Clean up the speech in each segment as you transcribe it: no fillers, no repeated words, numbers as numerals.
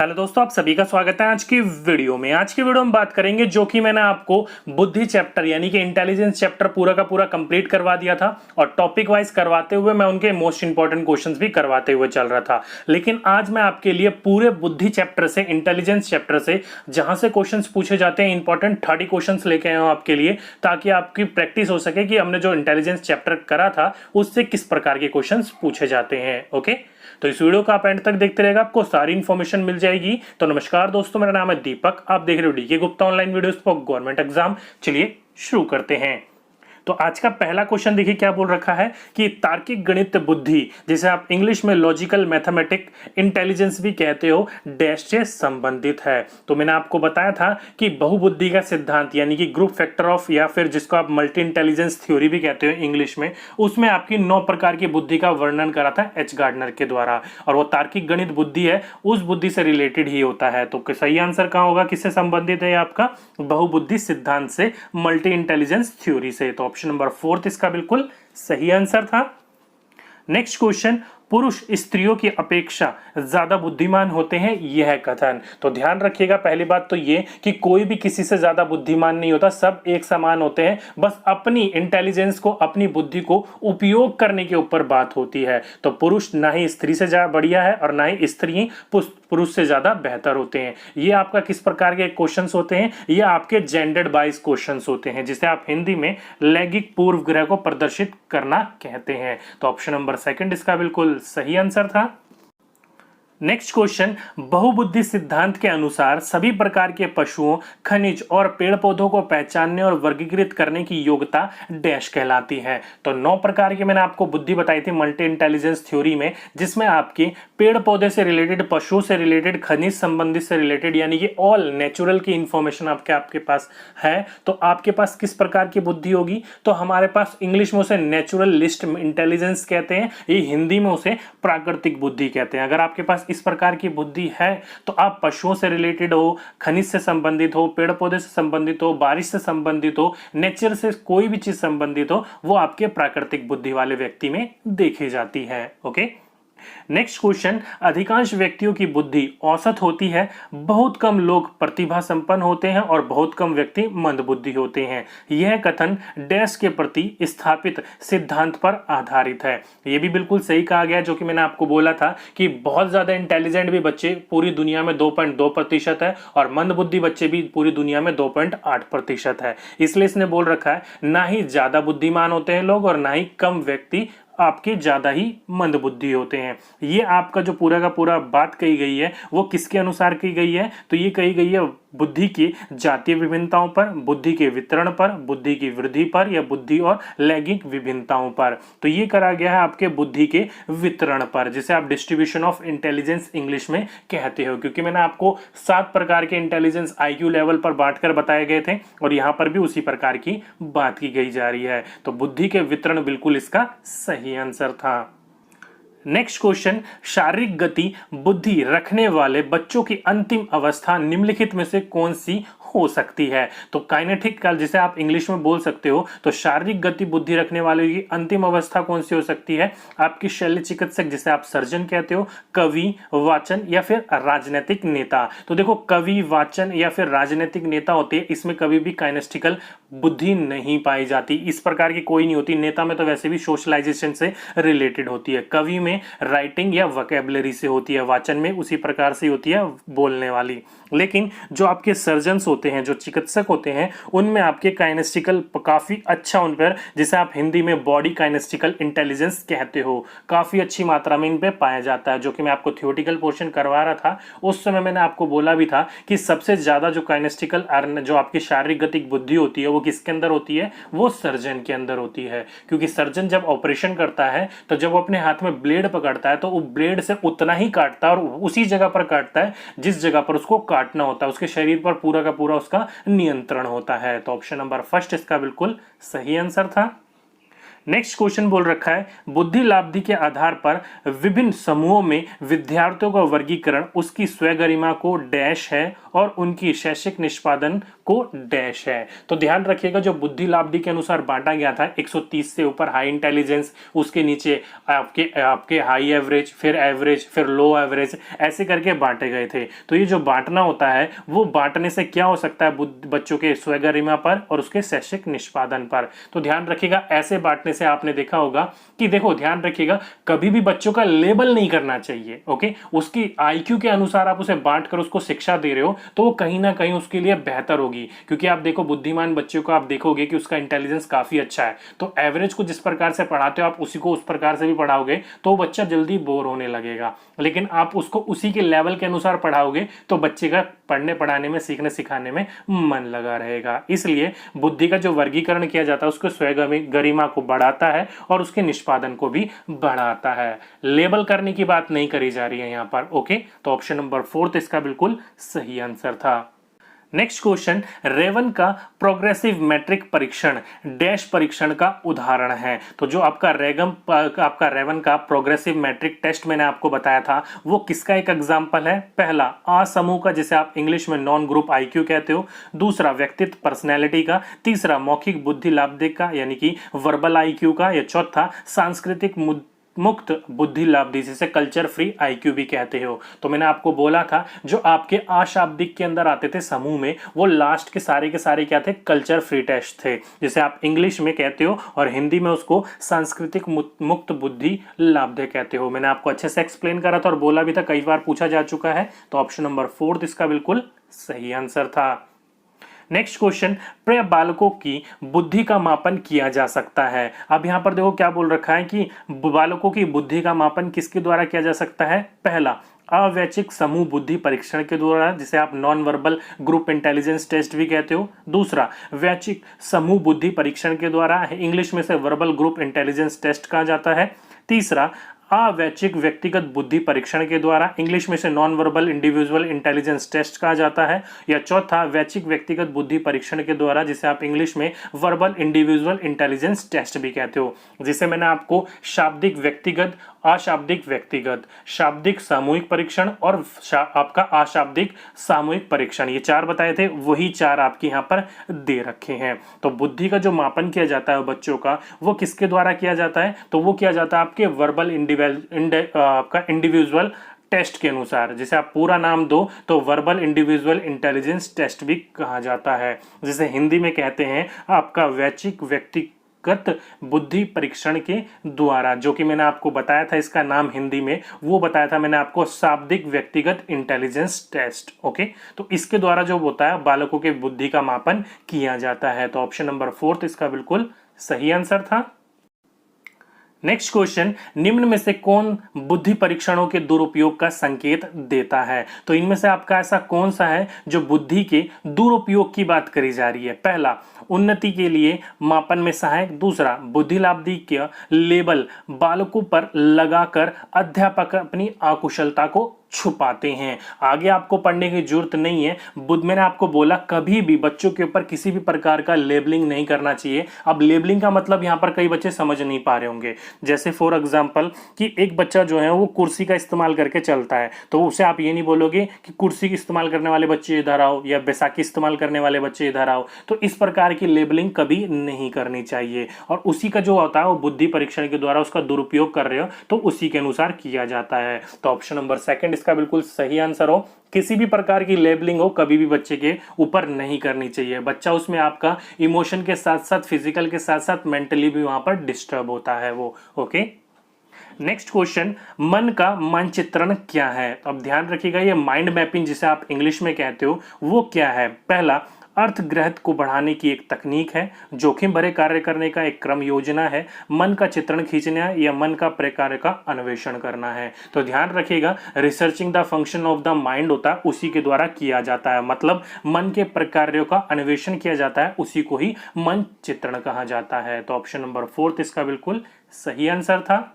Hello दोस्तों, आप सभी का स्वागत है आज की वीडियो में। आज की वीडियो में बात करेंगे जो कि मैंने आपको बुद्धि चैप्टर यानी कि इंटेलिजेंस चैप्टर पूरा का पूरा कंप्लीट करवा दिया था और टॉपिक वाइज करवाते हुए मैं उनके मोस्ट इंपॉर्टेंट क्वेश्चंस भी करवाते हुए चल रहा था। लेकिन आज मैं आपके लिए पूरे बुद्धि चैप्टर से, इंटेलिजेंस चैप्टर से जहां से क्वेश्चन पूछे जाते हैं, इंपॉर्टेंट 30 क्वेश्चन लेके आया हूं आपके लिए, ताकि आपकी प्रैक्टिस हो सके कि हमने जो इंटेलिजेंस चैप्टर करा था उससे किस प्रकार के क्वेश्चन पूछे जाते हैं। ओके, तो इस वीडियो को आप एंड तक देखते रहेगा, आपको सारी इन्फॉर्मेशन मिल जाएगी। तो नमस्कार दोस्तों, मेरा नाम है दीपक, आप देख रहे हो DK Gupta online videos for government exam. चलिए शुरू करते हैं। तो आज का पहला क्वेश्चन देखिए क्या बोल रखा है कि तार्किक गणित बुद्धि, जिसे आप इंग्लिश में लॉजिकल मैथमेटिक इंटेलिजेंस भी कहते हो, डैश से संबंधित है। तो मैंने आपको बताया था कि बहुबुद्धि का सिद्धांत यानी कि ग्रुप फैक्टर ऑफ, या फिर जिसको आप मल्टी इंटेलिजेंस थ्योरी भी कहते हो इंग्लिश में, उसमें आपकी 9 प्रकार की बुद्धि का वर्णन करा था एच गार्डनर के द्वारा। और वो तार्किक गणित बुद्धि है, उस बुद्धि से रिलेटेड ही होता है। तो सही आंसर कहां होगा, किससे संबंधित है आपका? बहुबुद्धि सिद्धांत से, मल्टी इंटेलिजेंस थ्योरी से। तो ऑप्शन नंबर 4 इसका बिल्कुल सही आंसर था। नेक्स्ट क्वेश्चन, पुरुष स्त्रियों की अपेक्षा ज्यादा बुद्धिमान होते हैं, यह कथन। तो ध्यान रखिएगा, पहली बात तो ये कि कोई भी किसी से ज्यादा बुद्धिमान नहीं होता, सब एक समान होते हैं, बस अपनी इंटेलिजेंस को, अपनी बुद्धि को उपयोग करने के ऊपर बात होती है। तो पुरुष ना ही स्त्री से ज्यादा बढ़िया है और ना ही स्त्री पुरुष से ज्यादा बेहतर होते हैं। ये आपका किस प्रकार के क्वेश्चंस होते हैं? ये आपके जेंडर्ड बाइज क्वेश्चंस होते हैं, जिसे आप हिंदी में लैंगिक पूर्वग्रह को प्रदर्शित करना कहते हैं। तो ऑप्शन नंबर 2 इसका बिल्कुल सही आंसर था। नेक्स्ट क्वेश्चन, बहुबुद्धि सिद्धांत के अनुसार सभी प्रकार के पशुओं, खनिज और पेड़ पौधों को पहचानने और वर्गीकृत करने की योग्यता डैश कहलाती है। तो 9 प्रकार की मैंने आपको बुद्धि बताई थी मल्टी इंटेलिजेंस थ्योरी में, जिसमें आपके पेड़ पौधे से रिलेटेड, पशुओं से रिलेटेड, खनिज संबंधित से रिलेटेड, यानी कि ऑल नेचुरल की इंफॉर्मेशन आपके पास है। तो आपके पास किस प्रकार की बुद्धि होगी? तो हमारे पास इंग्लिश में उसे नेचुरल लिस्ट इंटेलिजेंस कहते हैं, ये हिंदी में उसे प्राकृतिक बुद्धि कहते हैं। अगर आपके पास इस प्रकार की बुद्धि है तो आप पशुओं से रिलेटेड हो, खनिज से संबंधित हो, पेड़ पौधे से संबंधित हो, बारिश से संबंधित हो, नेचर से कोई भी चीज संबंधित हो, वो आपके प्राकृतिक बुद्धि वाले व्यक्ति में देखी जाती है। ओके, नेक्स्ट क्वेश्चन, अधिकांश व्यक्तियों की बुद्धि औसत होती है, बहुत कम लोग प्रतिभा संपन्न होते हैं और बहुत कम व्यक्ति मंदबुद्धि होते हैं। यह कथन डैश के प्रति स्थापित सिद्धांत पर आधारित है। यह भी बिल्कुल सही कहा गया, जो कि मैंने आपको बोला था कि बहुत ज्यादा इंटेलिजेंट भी बच्चे पूरी दुनिया में 2.2% है और मंदबुद्धि बच्चे भी पूरी दुनिया में 2.8% है। इसलिए इसने बोल रखा है ना ही ज्यादा बुद्धिमान होते हैं लोग और ना ही कम व्यक्ति आपके ज्यादा ही मंदबुद्धि होते हैं। ये आपका जो पूरा का पूरा बात कही गई है वो किसके अनुसार की गई है? तो ये कही गई है बुद्धि की जातीय विभिन्नताओं पर, बुद्धि के वितरण पर, बुद्धि की वृद्धि पर, या बुद्धि और लैंगिक विभिन्नताओं पर। तो ये करा गया है आपके बुद्धि के वितरण पर, जिसे आप डिस्ट्रीब्यूशन ऑफ इंटेलिजेंस इंग्लिश में कहते हो, क्योंकि मैंने आपको 7 प्रकार के इंटेलिजेंस IQ लेवल पर बांटकर बताए गए थे और यहां पर भी उसी प्रकार की बात की गई जा रही है। तो बुद्धि के वितरण बिल्कुल इसका सही आंसर था। नेक्स्ट क्वेश्चन, शारीरिक गति बुद्धि रखने वाले बच्चों की अंतिम अवस्था निम्नलिखित में से कौन सी हो सकती है? तो काइनेटिक काल, जिसे आप इंग्लिश में बोल सकते हो, तो शारीरिक गति बुद्धि रखने वाले की अंतिम अवस्था कौन सी हो सकती है? आपकी शल्य चिकित्सक, जिसे आप सर्जन कहते हो, कवि, वाचन या फिर राजनीतिक नेता। तो देखो, कवि, वाचन या फिर राजनीतिक नेता होते हैं, इसमें कभी भी काइनेस्टिकल बुद्धि नहीं पाई जाती, इस प्रकार की कोई नहीं होती। नेता में तो वैसे भी सोशलाइजेशन से रिलेटेड होती है, कवि में राइटिंग या वोकैबुलरी से होती है, वाचन में उसी प्रकार से होती है, बोलने वाली। लेकिन जो आपके सर्जन्स होते हैं, जो चिकित्सक होते हैं, उनमें आपके काइनेस्टिकल काफी अच्छा, उन पर, जिसे आप हिंदी में बॉडी काइनेस्टिकल इंटेलिजेंस कहते हो, काफी अच्छी मात्रा में इन पे पाया जाता है। जो कि मैं आपको थियोरेटिकल पोर्शन करवा रहा था, उस समय मैंने आपको बोला भी था कि सबसे ज्यादा जो काइनेस्टिकल, जो आपकी शारीरिक गतिक बुद्धि होती है, वो किसके अंदर होती है? वो सर्जन के अंदर होती है। क्योंकि सर्जन जब ऑपरेशन करता है तो जब वो अपने हाथ में ब्लेड पकड़ता है तो वो ब्लेड से उतना ही काटता है और उसी जगह पर काटता है जिस जगह पर उसको काटना होता है, उसके शरीर पर पूरा का पूरा उसका नियंत्रण होता है। तो ऑप्शन नंबर 1 इसका बिल्कुल सही आंसर था। नेक्स्ट क्वेश्चन बोल रखा है, बुद्धि लाब्धि के आधार पर विभिन्न समूहों में विद्यार्थियों का वर्गीकरण उसकी स्वगरिमा को डैश है और उनकी शैक्षिक निष्पादन को डैश है। तो ध्यान रखिएगा, जो बुद्धि लाब्धी के अनुसार बांटा गया था 130 से ऊपर हाई इंटेलिजेंस, उसके नीचे आपके आपके हाई एवरेज, फिर लो एवरेज, ऐसे करके बांटे गए थे। तो ये जो बांटना होता है वो बांटने से क्या हो सकता है, बच्चों के स्वगरिमा पर और उसके शैक्षिक निष्पादन पर। तो ध्यान रखिएगा, ऐसे बांटने से आपने देखा होगा कि देखो ध्यान रखिएगा, कभी भी बच्चों का लेबल नहीं करना चाहिए। ओके, उसकी आईक्यू के अनुसार आप उसे बांट कर उसको शिक्षा दे रहे हो तो वो कहीं ना कहीं उसके लिए बेहतर होगी। क्योंकि आप देखो बुद्धिमान बच्चों को आप देखोगे कि उसका इंटेलिजेंस काफी अच्छा है, तो एवरेज को जिस प्रकार से पढ़ाते हो आप उसी को उस प्रकार से भी पढ़ाओगे तो बच्चा जल्दी बोर होने लगेगा। लेकिन आप उसको उसी के लेवल के अनुसार पढ़ाओगे तो बच्चे का पढ़ने पढ़ाने में, सीखने सिखाने में मन लगा रहेगा। इसलिए बुद्धि का जो वर्गीकरण किया जाता है उसको स्वगरिमा को बढ़ाता है और उसके निष्पादन को भी बढ़ाता है। लेबल करने की बात नहीं करी जा रही है यहां पर। ओके, तो ऑप्शन नंबर 4 इसका बिल्कुल सही आंसर था। नेक्स्ट क्वेश्चन, रेवन का प्रोग्रेसिव मैट्रिक परीक्षण डैश परीक्षण का उदाहरण है। तो जो आपका रेवन का प्रोग्रेसिव मैट्रिक टेस्ट मैंने आपको बताया था वो किसका एक एग्जांपल है। पहला आ समूह का, जिसे आप इंग्लिश में नॉन ग्रुप आईक्यू कहते हो। दूसरा व्यक्तित्व पर्सनैलिटी का। तीसरा मौखिक बुद्धि लाब्धिक का यानी कि वर्बल आईक्यू का। या चौथा सांस्कृतिक मुक्त बुद्धि लाब्धी, जिसे कल्चर फ्री आईक्यू भी कहते हो। तो मैंने आपको बोला था जो आपके अशाब्दिक के अंदर आते थे समूह में, वो लास्ट के सारे क्या थे, कल्चर फ्री टेस्ट थे, जिसे आप इंग्लिश में कहते हो और हिंदी में उसको सांस्कृतिक मुक्त बुद्धि लाब्धे कहते हो। मैंने आपको अच्छे से एक्सप्लेन करा था और बोला भी था, कई बार पूछा जा चुका है। तो ऑप्शन नंबर 4 इसका बिल्कुल सही आंसर था। नेक्स्ट क्वेश्चन, प्रिय बालकों की बुद्धि का मापन किया जा सकता है। अब यहां पर देखो क्या बोल रखा है कि बालकों की बुद्धि का मापन किसके द्वारा किया जा सकता है। पहला अवैचिक समूह बुद्धि परीक्षण के द्वारा, जिसे आप non verbal group intelligence test भी कहते हो। दूसरा वैचिक समूह बुद्धि परीक्षण के द्वारा, इंग्लिश में से वर्बल ग्रुप इंटेलिजेंस टेस्ट कहा जाता है। तीसरा अवैचिक व्यक्तिगत बुद्धि परीक्षण के द्वारा, इंग्लिश में से non verbal individual intelligence test कहा जाता है। या चौथा वैचिक व्यक्तिगत बुद्धि परीक्षण के द्वारा, जिसे आप इंग्लिश में वर्बल इंडिविजुअल इंटेलिजेंस टेस्ट भी कहते हो, जिसे मैंने आपको शाब्दिक व्यक्तिगत, अशाब्दिक व्यक्तिगत, शाब्दिक सामूहिक परीक्षण और आपका अशाब्दिक सामूहिक परीक्षण, ये 4 बताए थे, वही 4 आपके यहाँ पर दे रखे हैं। तो बुद्धि का जो मापन किया जाता है बच्चों का, वो किसके द्वारा किया जाता है, तो वो किया जाता है आपके वर्बल आपका इंडिविजुअल टेस्ट के अनुसार, जिसे आप पूरा नाम दो तो वर्बल इंडिविजुअल इंटेलिजेंस टेस्ट भी कहा जाता है, जिसे हिंदी में कहते हैं आपका वैचिक व्यक्तिगत बुद्धि परीक्षण के द्वारा, जो कि मैंने आपको बताया था इसका नाम हिंदी में, वो बताया था मैंने आपको शाब्दिक व्यक्तिगत इंटेलिजेंस टेस्ट। ओके, तो इसके द्वारा जो होता है बालकों के बुद्धि का मापन किया जाता है। तो ऑप्शन नंबर 4 इसका बिल्कुल सही आंसर था। नेक्स्ट क्वेश्चन, निम्न में से कौन बुद्धि परीक्षणों के दुरुपयोग का संकेत देता है। तो इनमें से आपका ऐसा कौन सा है जो बुद्धि के दुरुपयोग की बात करी जा रही है। पहला उन्नति के लिए मापन में सहायक। दूसरा बुद्धि लाब्धी का लेबल बालकों पर लगाकर अध्यापक अपनी अकुशलता को छुपाते हैं। आगे आपको पढ़ने की जरूरत नहीं है। मैंने आपको बोला कभी भी बच्चों के ऊपर किसी भी प्रकार का लेबलिंग नहीं करना चाहिए। अब लेबलिंग का मतलब यहाँ पर कई बच्चे समझ नहीं पा रहे होंगे। जैसे फॉर एग्जांपल कि एक बच्चा जो है वो कुर्सी का इस्तेमाल करके चलता है, तो उसे आप ये नहीं बोलोगे कि कुर्सी का इस्तेमाल करने वाले बच्चे इधर आओ या बैसाखी इस्तेमाल करने वाले बच्चे इधर आओ। तो इस प्रकार की लेबलिंग कभी नहीं करनी चाहिए। और उसी का जो होता है वो बुद्धि परीक्षण के द्वारा उसका दुरुपयोग कर रहे हो तो उसी के अनुसार किया जाता है। तो ऑप्शन नंबर 2 इसका बिल्कुल सही आंसर हो। किसी भी प्रकार की लेबलिंग हो कभी भी बच्चे के ऊपर नहीं करनी चाहिए। बच्चा उसमें आपका इमोशन के साथ साथ फिजिकल के साथ साथ मेंटली भी वहां पर डिस्टर्ब होता है वो। ओके, नेक्स्ट क्वेश्चन, मन का मानचित्रण क्या है। अब ध्यान रखिएगा, ये माइंड मैपिंग जिसे आप इंग्लिश में कहते हो वो क्या है। पहला अर्थ ग्रहत को बढ़ाने की एक तकनीक है, जोखिम भरे कार्य करने का एक क्रम योजना है, मन का चित्रण खींचना है या मन का प्रकार्य का अन्वेषण करना है। तो ध्यान रखिएगा, researching the function of the mind होता है उसी के द्वारा किया जाता है। मतलब मन के प्रकार्यों का अन्वेषण किया जाता है, उसी को ही मन चित्रण कहा जाता है। तो ऑप्शन नंबर 4 इसका बिल्कुल सही आंसर था।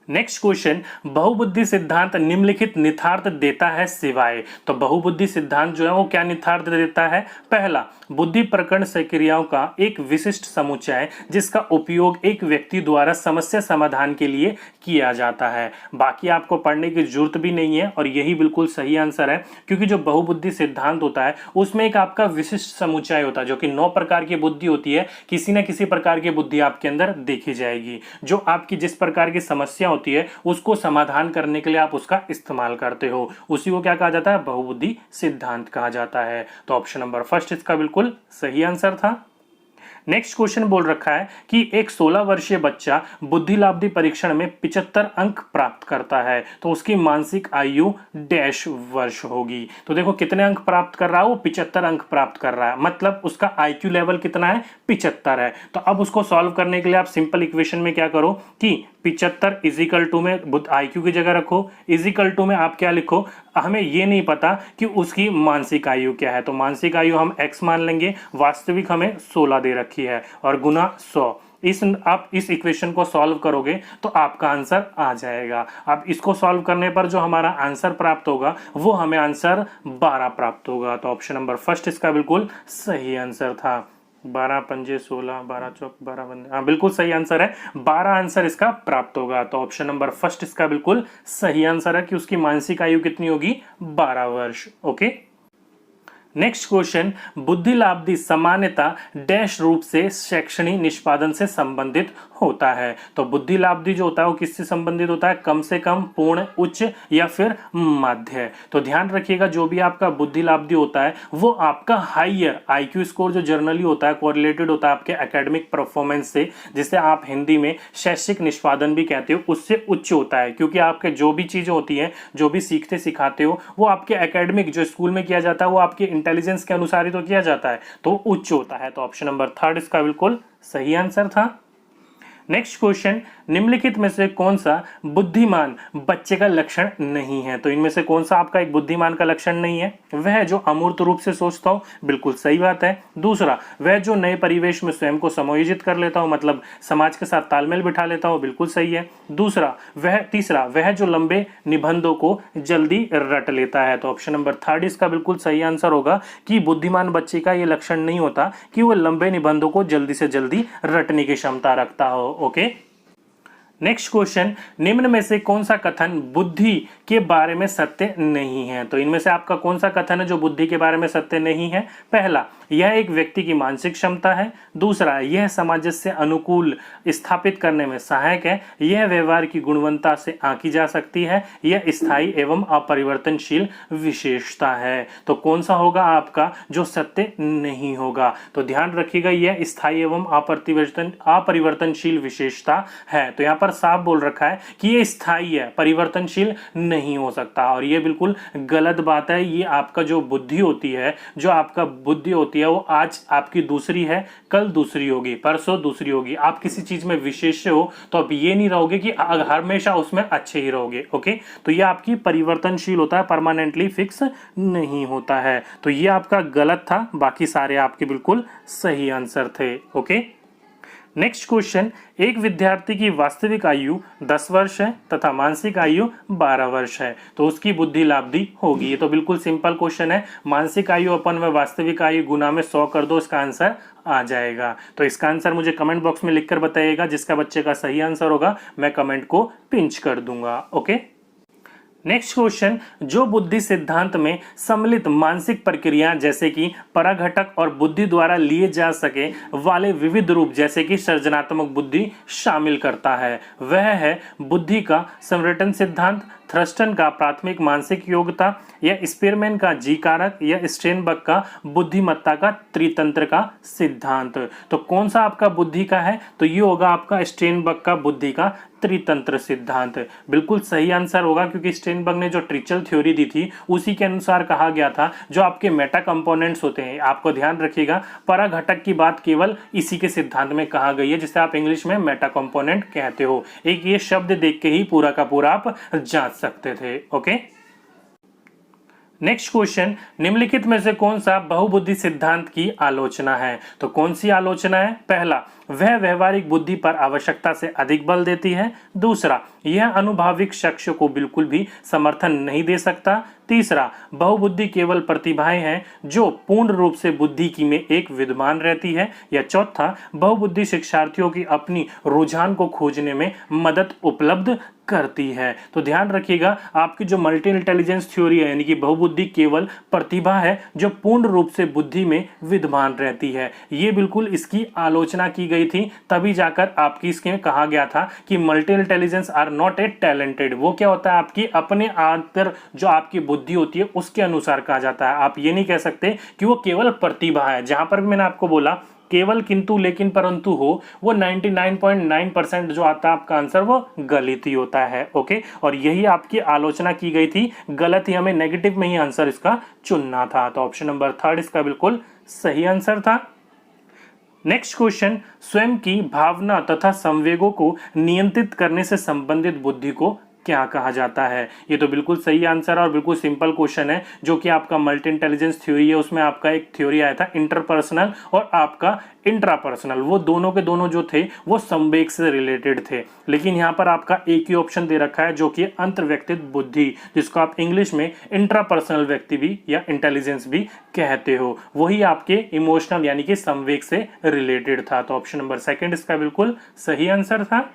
नेक्स्ट क्वेश्चन, बहुबुद्धि सिद्धांत निम्नलिखित निहितार्थ देता है सिवाय। तो बहुबुद्धि सिद्धांत जो है वो क्या निहितार्थ देता है। पहला बुद्धि प्रकरण क्रियाओं का एक विशिष्ट समुच्चय जिसका उपयोग एक व्यक्ति द्वारा समस्या समाधान के लिए किया जाता है। बाकी आपको पढ़ने की जरूरत भी नहीं है और यही बिल्कुल सही आंसर है, क्योंकि जो बहुबुद्धि सिद्धांत होता है उसमें एक आपका विशिष्ट समुच्चय होता है, जो कि 9 प्रकार की बुद्धि होती है। किसी न किसी प्रकार की बुद्धि आपके अंदर देखी जाएगी, जो आपकी जिस प्रकार की समस्या होती है उसको समाधान करने के लिए आप उसका इस्तेमाल करते हो, उसी को क्या कहा जाता है, बहुबुद्धि सिद्धांत कहा जाता है। तो ऑप्शन नंबर फर्स्ट इसका बिल्कुल सही आंसर था। नेक्स्ट क्वेश्चन बोल रखा है कि एक 16 वर्षीय बच्चा बुद्धिलाब्धि परीक्षण में 75 अंक प्राप्त करता है, तो उसकी मानसिक आयु डैश वर्ष होगी। तो देखो कितने अंक प्राप्त कर रहा है वो, 75 अंक प्राप्त कर रहा है, मतलब उसका आईक्यू लेवल कितना है, 75 है। तो अब उसको सॉल्व करने के लिए आप सिंपल इक्वेशन में क्या करो कि 75 इजिकल टू में आईक्यू की जगह रखो, इजिकल टू में आप क्या लिखो, हमें ये नहीं पता कि उसकी मानसिक आयु क्या है, तो मानसिक आयु हम x मान लेंगे, वास्तविक हमें 16 दे रखी है, और गुना 100। आप इस इक्वेशन को सॉल्व करोगे तो आपका आंसर आ जाएगा। अब इसको सॉल्व करने पर जो हमारा आंसर प्राप्त होगा वो हमें आंसर 12 प्राप्त होगा। तो ऑप्शन नंबर फर्स्ट इसका बिल्कुल सही आंसर था। 12 पंजे 16, 12 चौक 12 बंदे, हाँ बिल्कुल सही आंसर है, 12 आंसर इसका प्राप्त होगा। तो ऑप्शन नंबर फर्स्ट इसका बिल्कुल सही आंसर है कि उसकी मानसिक आयु कितनी होगी, 12 वर्ष। ओके, नेक्स्ट क्वेश्चन, बुद्धिलाब्धि सामान्यता डैश रूप से शैक्षणिक निष्पादन से संबंधित होता है। तो बुद्धिलाब्धि जो होता है वो किससे संबंधित होता है, कम से कम, पूर्ण, उच्च या फिर मध्य। तो ध्यान रखिएगा जो भी आपका बुद्धिलाब्धि होता है वो आपका हाइयर आईक्यू स्कोर जो जनरली होता है कोरिलेटेड होता है आपके एकेडमिक परफॉर्मेंस से, जिसे आप हिंदी में शैक्षिक निष्पादन भी कहते हो, उससे उच्च होता है। क्योंकि आपके जो भी चीजें होती हैं, जो भी सीखते सिखाते हो, वो आपके एकेडमिक जो स्कूल में किया जाता है वो आपके इंटेलिजेंस के अनुसार ही तो किया जाता है, तो उच्च होता है। तो ऑप्शन नंबर थर्ड इसका बिल्कुल सही आंसर था। नेक्स्ट क्वेश्चन, निम्नलिखित में से कौन सा बुद्धिमान बच्चे का लक्षण नहीं है। तो इनमें से कौन सा आपका एक बुद्धिमान का लक्षण नहीं है, वह जो अमूर्त रूप से सोचता हो, बिल्कुल सही बात है। दूसरा, वह जो नए परिवेश में स्वयं को समायोजित कर लेता हो, मतलब समाज के साथ तालमेल बिठा लेता हो, बिल्कुल सही है। तीसरा, वह जो लंबे निबंधों को जल्दी रट लेता है। तो ऑप्शन नंबर थर्ड इसका बिल्कुल सही आंसर होगा कि बुद्धिमान बच्चे का यह लक्षण नहीं होता कि वह लंबे निबंधों को जल्दी से जल्दी रटने की क्षमता रखता हो। ओके, नेक्स्ट क्वेश्चन, निम्न में से कौन सा कथन बुद्धि के बारे में सत्य नहीं है। तो इनमें से आपका कौन सा कथन है जो बुद्धि के बारे में सत्य नहीं है। पहला, यह एक व्यक्ति की मानसिक क्षमता है। दूसरा, यह सामंजस्य अनुकूल स्थापित करने में सहायक है। यह व्यवहार की गुणवत्ता से आंकी जा सकती है। यह स्थायी एवं अपरिवर्तनशील विशेषता है। तो कौन सा होगा आपका जो सत्य नहीं होगा। तो ध्यान रखिएगा यह स्थायी एवं अपरिवर्तनशील विशेषता है। तो यहाँ पर साफ बोल रखा है कि ये स्थायी है, परिवर्तनशील नहीं हो सकता, और ये बिल्कुल गलत बात है। ये आपका जो बुद्धि होती है, जो आपका बुद्धि होती है वो आज आपकी दूसरी है, कल दूसरी होगी, परसों दूसरी होगी। आप किसी चीज में विशेष हो तो आप ये नहीं रहोगे कि हमेशा उसमें अच्छे ही रहोगे। ओके, तो ये आपकी परिवर्तनशील होता है, परमानेंटली फिक्स नहीं होता है। तो ये आपका गलत था, बाकी सारे आपके बिल्कुल सही आंसर थे। ओके, नेक्स्ट क्वेश्चन, एक विद्यार्थी की वास्तविक आयु 10 वर्ष है तथा मानसिक आयु 12 वर्ष है, तो उसकी बुद्धिलाब्धि होगी। ये तो बिल्कुल सिंपल क्वेश्चन है, मानसिक आयु अपन में वास्तविक आयु गुना में 100 कर दो, इसका आंसर आ जाएगा। तो इसका आंसर मुझे कमेंट बॉक्स में लिखकर बताइएगा, जिसका बच्चे का सही आंसर होगा मैं कमेंट को पिंच कर दूंगा। ओके, नेक्स्ट क्वेश्चन, जो बुद्धि सिद्धांत में सम्मिलित मानसिक प्रक्रिया जैसे कि पराघटक और बुद्धि द्वारा लिए जा सके वाले विविध रूप जैसे कि सृजनात्मक बुद्धि शामिल करता है, वह है बुद्धि का संवर्धन सिद्धांत, थ्रस्टन का प्राथमिक मानसिक योग्यता, या स्पीरमैन का जी कारक, या स्टेनबर्ग का बुद्धिमत्ता का त्रितंत्र का सिद्धांत। तो कौन सा आपका बुद्धि का है, तो ये होगा आपका स्टेनबर्ग का बुद्धि का त्रितंत्र सिद्धांत। बिल्कुल सही आंसर होगा, क्योंकि स्टेनबर्ग ने जो ट्रिचल थ्योरी दी थी उसी के अनुसार कहा गया था जो आपके मेटा कंपोनेंट्स होते हैं, आपको ध्यान रखिएगा पराघटक की बात केवल इसी के सिद्धांत में कहा गई है, जिसे आप इंग्लिश में मेटा कंपोनेंट कहते हो। एक ये शब्द देख के ही पूरा का पूरा आप जांच सकते थे। ओके, नेक्स्ट क्वेश्चन, निम्नलिखित में से कौन सा बहुबुद्धि सिद्धांत की आलोचना है। तो कौन सी आलोचना है। पहला, वह व्यवहारिक बुद्धि पर आवश्यकता से अधिक बल देती है। दूसरा, यह अनुभाविक शख्स को बिल्कुल भी समर्थन नहीं दे सकता। तीसरा, बहुबुद्धि केवल प्रतिभाएं हैं जो पूर्ण रूप से बुद्धि की में एक विद्यमान रहती है। या चौथा, बहुबुद्धि शिक्षार्थियों की अपनी रुझान को खोजने में मदद उपलब्ध करती है। तो ध्यान रखिएगा, आपकी जो मल्टी इंटेलिजेंस थ्योरी है यानी कि बहुबुद्धि केवल प्रतिभा है जो पूर्ण रूप से बुद्धि में विद्यमान रहती है। ये बिल्कुल इसकी आलोचना की गई थी, तभी जाकर आपकी इसके में कहा गया था कि multi intelligence are not a talented. वो क्या होता है, आपकी अपने अंतर जो आपकी बुद्धि होती है उसके अनुसार कहा जाता है। आप ये नहीं कह सकते कि वो केवल प्रतिभा है। जहां पर भी मैंने आपको बोला केवल, किंतु, लेकिन, परंतु हो, वो 99.9% जो आता है आपका आंसर वो गलत ही होता है। ओके, और यही आपकी आलोचना की गई थी, गलत ही, हमें नेगेटिव में ही आंसर इसका चुनना था। तो ऑप्शन नंबर 3 इसका बिल्कुल सही आंसर था। नेक्स्ट क्वेश्चन, स्वयं की भावना तथा संवेगों को नियंत्रित करने से संबंधित बुद्धि को क्या कहा जाता है? ये तो बिल्कुल सही आंसर है और बिल्कुल सिंपल क्वेश्चन है, जो कि आपका मल्टी इंटेलिजेंस थ्योरी है। उसमें आपका एक थ्योरी आया था इंटरपर्सनल और आपका इंट्रापर्सनल, वो दोनों के दोनों जो थे वो संवेग से रिलेटेड थे। लेकिन यहाँ पर आपका एक ही ऑप्शन दे रखा है जो कि अंतर्व्यक्तिक बुद्धि, जिसको आप इंग्लिश में इंट्रापर्सनल व्यक्ति भी या इंटेलिजेंस भी कहते हो, वही आपके इमोशनल यानी कि संवेग से रिलेटेड था। तो ऑप्शन नंबर 2 इसका बिल्कुल सही आंसर था।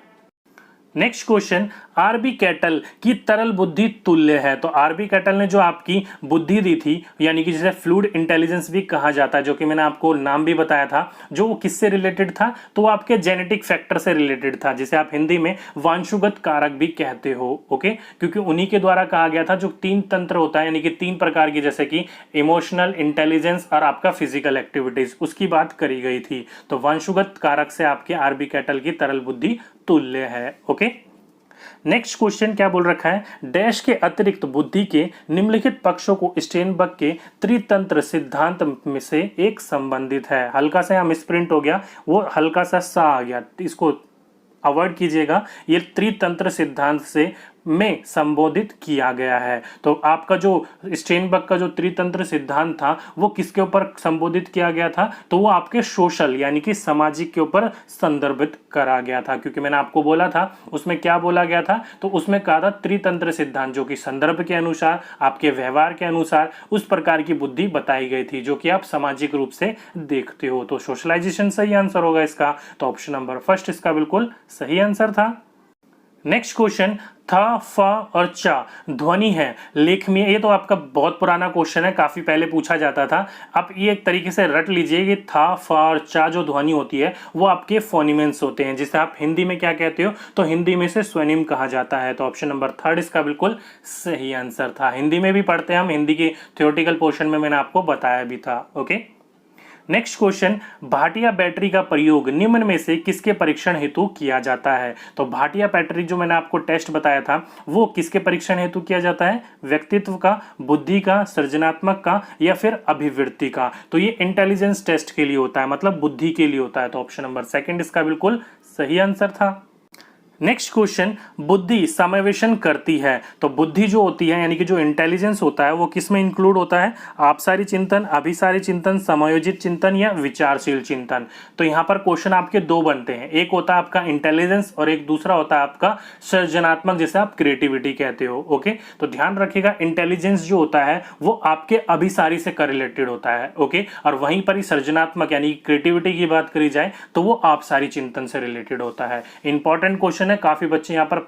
नेक्स्ट क्वेश्चन, आरबी कैटल की तरल बुद्धि तुल्य है। तो आरबी कैटल ने जो आपकी बुद्धि दी थी यानी कि जिसे फ्लूइड इंटेलिजेंस भी कहा जाता है, जो कि मैंने आपको नाम भी बताया था, जो वो किससे रिलेटेड था, तो वो आपके जेनेटिक फैक्टर से रिलेटेड था, जिसे आप हिंदी में वंशगत कारक भी कहते हो। ओके, क्योंकि उन्हीं के द्वारा कहा गया था, जो 3 तंत्र होता है यानी कि 3 प्रकार की, जैसे कि इमोशनल, इंटेलिजेंस और आपका फिजिकल एक्टिविटीज, उसकी बात करी गई थी। तो वंशगत कारक से आपके आरबी कैटल की तरल बुद्धि तुल्य है। ओके, नेक्स्ट क्वेश्चन क्या बोल रखा है, डैश के अतिरिक्त बुद्धि के निम्नलिखित पक्षों को स्टेनबर्ग के त्रितंत्र सिद्धांत में से एक संबंधित है। हल्का सा यहाँ मिसप्रिंट हो गया, वो हल्का सा आ गया, इसको अवॉइड कीजिएगा। ये त्रितंत्र सिद्धांत से में संबोधित किया गया है। तो आपका जो स्टेनबर्ग का जो त्रितंत्र सिद्धांत था वो किसके ऊपर संबोधित किया गया था, तो वो आपके सोशल यानी कि सामाजिक के ऊपर संदर्भित करा गया था। क्योंकि मैंने आपको बोला था उसमें क्या बोला गया था, तो उसमें कहा था त्रितंत्र सिद्धांत, जो कि संदर्भ के अनुसार, आपके व्यवहार के अनुसार उस प्रकार की बुद्धि बताई गई थी जो कि आप सामाजिक रूप से देखते हो। तो सोशलाइजेशन सही आंसर होगा इसका। तो ऑप्शन नंबर 1 इसका बिल्कुल सही आंसर था। नेक्स्ट क्वेश्चन, थ, फ और च ध्वनि है लेख में। ये तो आपका बहुत पुराना क्वेश्चन है, काफी पहले पूछा जाता था। आप ये एक तरीके से रट लीजिए कि थ, फ और च जो ध्वनि होती है वो आपके फोनिमेंट्स होते हैं, जिसे आप हिंदी में क्या कहते हो, तो हिंदी में से स्वनिम कहा जाता है। तो ऑप्शन नंबर 3 इसका बिल्कुल सही आंसर था। हिंदी में भी पढ़ते हैं हम, हिंदी के थ्योरेटिकल पोर्शन में मैंने आपको बताया भी था। Okay, next question, Bhatia battery का प्रयोग निम्न में से किसके परीक्षण हेतु किया जाता है? तो भाटिया बैटरी जो मैंने आपको टेस्ट बताया था वो किसके परीक्षण हेतु किया जाता है? व्यक्तित्व का, बुद्धि का, सृजनात्मक का या फिर अभिवृत्ति का? तो ये इंटेलिजेंस टेस्ट के लिए होता है, मतलब बुद्धि के लिए होता है। तो ऑप्शन नंबर 2 इसका बिल्कुल सही आंसर था। नेक्स्ट क्वेश्चन, बुद्धि समावेशन करती है। तो बुद्धि जो होती है यानी कि जो इंटेलिजेंस होता है वो किस में इंक्लूड होता है? आपसारी चिंतन, अभिसारी चिंतन, समायोजित चिंतन या विचारशील चिंतन? तो यहाँ पर क्वेश्चन आपके 2 बनते हैं, एक होता है आपका इंटेलिजेंस और एक दूसरा होता है आपका सृजनात्मक, जिसे आप क्रिएटिविटी कहते हो। ओके, तो ध्यान रखिएगा, इंटेलिजेंस जो होता है वो आपके अभिसारी से रिलेटेड होता है। ओके, और वहीं पर ही सृजनात्मक यानी क्रिएटिविटी की बात करी जाए तो वो आपसारी चिंतन से रिलेटेड होता है। इंपॉर्टेंट क्वेश्चन है, काफी बच्चे यहाँ पर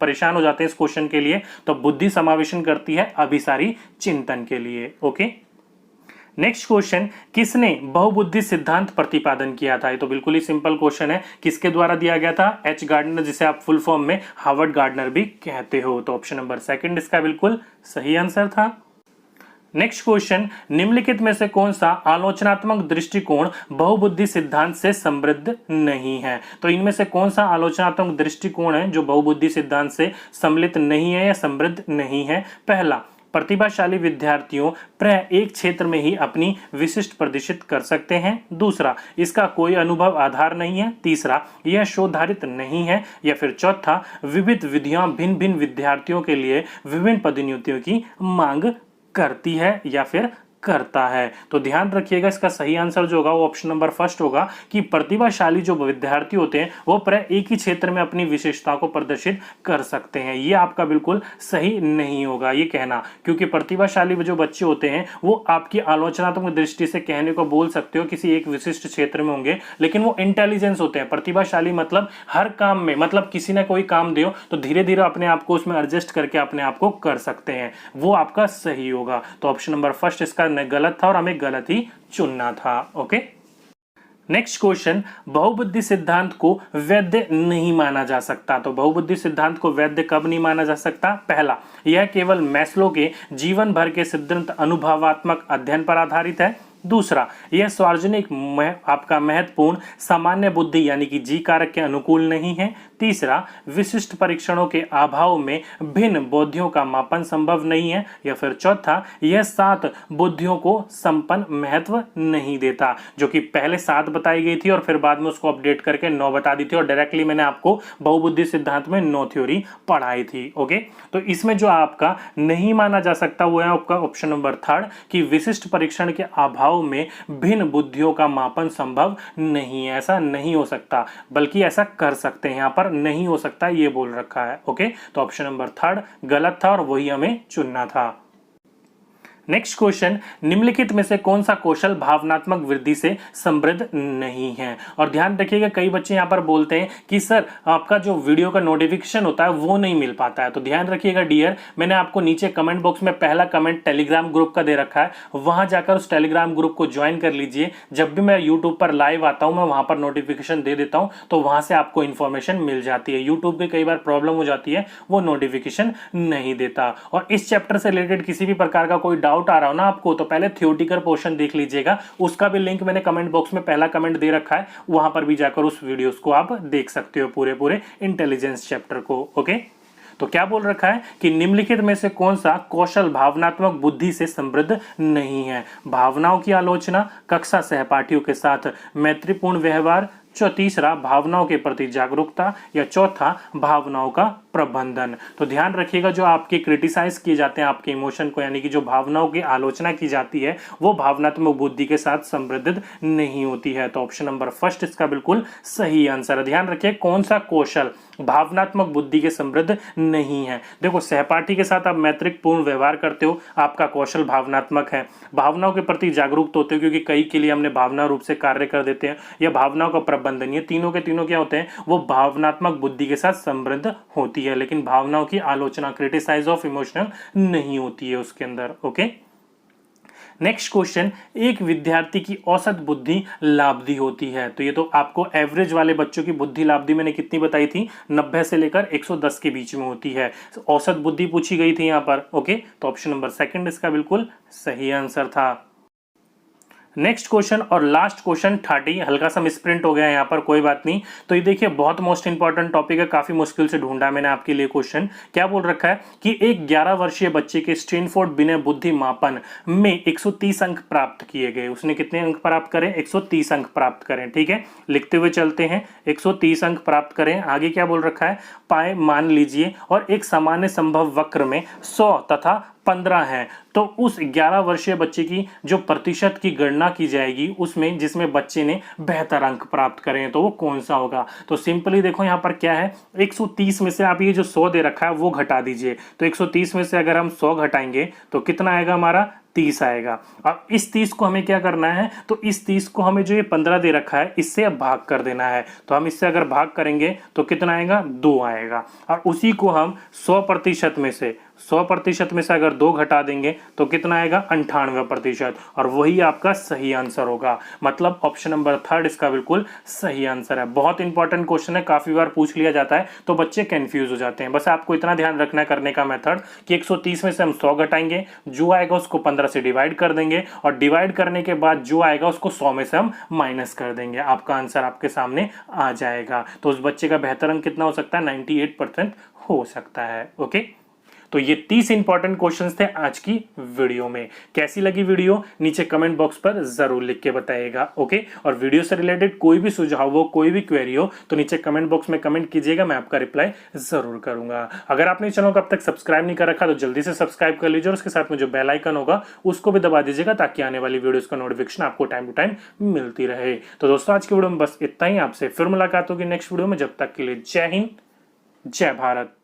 परेशान हो जाते हैं इस क्वेश्चन के लिए। तो बुद्धि समावेशन करती है अभिसारी चिंतन के लिए। ओके, नेक्स्ट क्वेश्चन, किसने बहुबुद्धि सिद्धांत प्रतिपादन किया था? ये तो बिल्कुल ही सिंपल क्वेश्चन है, किसके द्वारा दिया गया था? एच गार्डनर, जिसे आप फुल फॉर्म में हार्वर्ड गार्डनर भी कहते हो। तो ऑप्शन नंबर 2 इसका बिल्कुल सही आंसर था। नेक्स्ट क्वेश्चन, निम्नलिखित में से कौन सा आलोचनात्मक दृष्टिकोण बहुबुद्धि सिद्धांत से समृद्ध नहीं है? तो इनमें से कौन सा आलोचनात्मक दृष्टिकोण है जो बहुबुद्धि सिद्धांत से सम्मिलित नहीं है या समृद्ध नहीं है? पहला, प्रतिभाशाली विद्यार्थियों प्राय एक क्षेत्र में ही अपनी विशिष्ट प्रदर्शित कर सकते हैं। दूसरा, इसका कोई अनुभव आधार नहीं है। तीसरा, यह शोधारित नहीं है। या फिर चौथा, विविध विधियां भिन्न भिन्न विद्यार्थियों के लिए विभिन्न पदोन्नतियों की मांग करती है या फिर करता है। तो ध्यान रखिएगा, इसका सही आंसर जो होगा वो ऑप्शन नंबर फर्स्ट होगा कि प्रतिभाशाली जो विद्यार्थी होते हैं वो प्राय एक ही क्षेत्र में अपनी विशेषता को प्रदर्शित कर सकते हैं। ये आपका बिल्कुल सही नहीं होगा ये कहना, क्योंकि प्रतिभाशाली जो बच्चे होते हैं वो आपकी आलोचनात्मक दृष्टि से कहने को बोल सकते हो किसी एक विशिष्ट क्षेत्र में होंगे, लेकिन वो इंटेलिजेंस होते हैं। प्रतिभाशाली मतलब हर काम में, मतलब किसी ने कोई काम दियो तो धीरे धीरे अपने आप को उसमें एडजस्ट करके अपने आप को कर सकते हैं, वो आपका सही होगा। तो ऑप्शन नंबर फर्स्ट इसका गलत था और हमें गलत ही चुनना था। ओके, नेक्स्ट क्वेश्चन, बहुबुद्धि सिद्धांत को वैध नहीं माना जा सकता। तो बहुबुद्धि सिद्धांत को वैध कब नहीं माना जा सकता? पहला, यह केवल मैस्लो के जीवन भर के सिद्धांत अनुभवात्मक अध्ययन पर आधारित है। दूसरा, यह सार्वजनिक आपका महत्वपूर्ण सामान्य बुद्धि यानी कि जी कारक के अनुकूल नहीं है। तीसरा, विशिष्ट परीक्षणों के अभाव में भिन्न बुद्धियों का मापन संभव नहीं है। या फिर चौथा, यह 7 बुद्धियों को संपन्न महत्व नहीं देता, जो कि पहले 7 बताई गई थी और फिर बाद में उसको अपडेट करके 9 बता दी थी और डायरेक्टली मैंने आपको बहुबुद्धि सिद्धांत में 9 थ्योरी पढ़ाई थी। ओके, तो इसमें जो आपका नहीं माना जा सकता वो है आपका ऑप्शन नंबर थर्ड कि विशिष्ट परीक्षण के अभाव में भिन्न बुद्धियों का मापन संभव नहीं है। ऐसा नहीं हो सकता, बल्कि ऐसा कर सकते हैं, यहां पर नहीं हो सकता ये बोल रखा है। ओके, तो ऑप्शन नंबर थर्ड गलत था और वही हमें चुनना था। नेक्स्ट क्वेश्चन, निम्नलिखित में से कौन सा कौशल भावनात्मक वृद्धि से समृद्ध नहीं है? और ध्यान रखिएगा, कई बच्चे यहां पर बोलते हैं कि सर आपका जो वीडियो का नोटिफिकेशन होता है वो नहीं मिल पाता है। तो ध्यान रखिएगा डियर, मैंने आपको नीचे कमेंट बॉक्स में पहला कमेंट टेलीग्राम ग्रुप का दे रखा है, वहां जाकर उस टेलीग्राम ग्रुप को ज्वाइन कर लीजिए। जब भी मैं यूट्यूब पर लाइव आता हूं मैं वहां पर नोटिफिकेशन दे देता हूं, तो वहां से आपको इन्फॉर्मेशन मिल जाती है। यूट्यूब पे कई बार प्रॉब्लम हो जाती है, वो नोटिफिकेशन नहीं देता। और इस चैप्टर से रिलेटेड किसी भी प्रकार का कोई डाउट आ रहा हो ना आपको, तो पहले थ्योरेटिकल पोर्शन देख लीजिएगा, उसका भी लिंक मैंने कमेंट बॉक्स में पहला कमेंट दे रखा है, वहां पर भी जाकर उस वीडियोस को आप देख सकते हो पूरे इंटेलिजेंस चैप्टर को। ओके, तो क्या बोल रखा है कि निम्नलिखित में से कौन सा कौशल भावनात्मक बुद्धि से समृद्ध नहीं है? भावनाओं की आलोचना, कक्षा सहपाठियों के साथ मैत्रीपूर्ण व्यवहार, तीसरा भावनाओं के प्रति जागरूकता, या चौथा भावनाओं का प्रबंधन। तो ध्यान रखिएगा, जो आपके क्रिटिसाइज किए जाते हैं आपके इमोशन को, यानी कि जो भावनाओं की आलोचना की जाती है वो भावनात्मक बुद्धि के साथ समृद्ध नहीं होती है। तो ऑप्शन नंबर फर्स्ट इसका बिल्कुल सही आंसर है। ध्यान रखिए, कौन सा कौशल भावनात्मक बुद्धि के समृद्ध नहीं है? देखो, सहपाठी के साथ आप मैत्रीपूर्ण व्यवहार करते हो, आपका कौशल भावनात्मक है। भावनाओं के प्रति जागरूक होते हो, क्योंकि कई के लिए हमने भावना रूप से कार्य कर देते हैं, या भावनाओं का प्रबंधन, ये तीनों के तीनों क्या होते हैं? वो भावनात्मक बुद्धि के साथ समृद्ध होती है, लेकिन भावनाओं की आलोचना, क्रिटिसाइज ऑफ इमोशनल नहीं होती है उसके अंदर। ओके, नेक्स्ट क्वेश्चन, एक विद्यार्थी की औसत बुद्धि लाब्धी होती है। तो ये तो आपको एवरेज वाले बच्चों की बुद्धि लाब्धी मैंने कितनी बताई थी? 90 से लेकर 110 के बीच में होती है। औसत बुद्धि पूछी गई थी यहाँ पर। ओके, तो ऑप्शन नंबर सेकंड इसका बिल्कुल सही आंसर था। नेक्स्ट क्वेश्चन और लास्ट क्वेश्चन 30, हल्का सा मिसप्रिंट हो गया यहाँ पर, कोई बात नहीं। तो ये देखिए, बहुत मोस्ट इंपॉर्टेंट टॉपिक है, काफी मुश्किल से ढूंढा मैंने आपके लिए क्वेश्चन। क्या बोल रखा है कि एक 11 वर्षीय बच्चे के स्टैनफोर्ड बिना बुद्धि मापन में 130 अंक प्राप्त किए गए। उसने कितने अंक प्राप्त करें? 130 अंक प्राप्त करें। ठीक है, लिखते हुए चलते हैं, 130 अंक प्राप्त करें। आगे क्या बोल रखा है? पाए मान लीजिए और एक सामान्य संभव वक्र में 100 तथा 15 है, तो उस 11 वर्षीय बच्चे की जो प्रतिशत की गणना की जाएगी उसमें, जिसमें बच्चे ने बेहतर अंक प्राप्त करें, तो वो कौन सा होगा? तो सिंपली देखो यहाँ पर क्या है, 130 में से आप ये जो 100 दे रखा है वो घटा दीजिए। तो 130 में से अगर हम 100 घटाएंगे तो कितना आएगा हमारा? 30 आएगा। अब इस 30 को हमें क्या करना है? तो इस 30 को हमें जो ये 15 दे रखा है इससे अब भाग कर देना है। तो हम इससे अगर भाग करेंगे तो कितना आएगा? 2 आएगा। और उसी को हम 100% में से 100% में से अगर 2 घटा देंगे तो कितना आएगा? 98%। और वही आपका सही आंसर होगा। मतलब ऑप्शन नंबर थर्ड इसका बिल्कुल सही आंसर है। बहुत इंपॉर्टेंट क्वेश्चन है, काफी बार पूछ लिया जाता है तो बच्चे कंफ्यूज हो जाते हैं। बस आपको इतना ध्यान रखना है करने का मेथड कि 130 में से हम 100 घटाएंगे, जो आएगा उसको 15 से डिवाइड कर देंगे, और डिवाइड करने के बाद जो आएगा उसको 100 में से हम माइनस कर देंगे। आपका आंसर आपके सामने आ जाएगा। तो उस बच्चे का बेहतर अंक कितना हो सकता है? 98% हो सकता है। ओके, तो ये 30 इंपॉर्टेंट क्वेश्चंस थे आज की वीडियो में। कैसी लगी वीडियो नीचे कमेंट बॉक्स पर जरूर लिख के बताइएगा। ओके, और वीडियो से रिलेटेड कोई भी सुझाव हो, कोई भी क्वेरी हो तो नीचे कमेंट बॉक्स में कमेंट कीजिएगा, मैं आपका रिप्लाई जरूर करूंगा। अगर आपने चैनल को अब तक सब्सक्राइब नहीं कर रखा तो जल्दी से सब्सक्राइब कर लीजिए और उसके साथ में जो बेल आइकन होगा उसको भी दबा दीजिएगा ताकि आने वाली वीडियोस का नोटिफिकेशन आपको टाइम टू टाइम मिलती रहे। तो दोस्तों आज की वीडियो में बस इतना ही, आपसे फिर मुलाकात होगी नेक्स्ट वीडियो में। जब तक के लिए जय हिंद, जय भारत।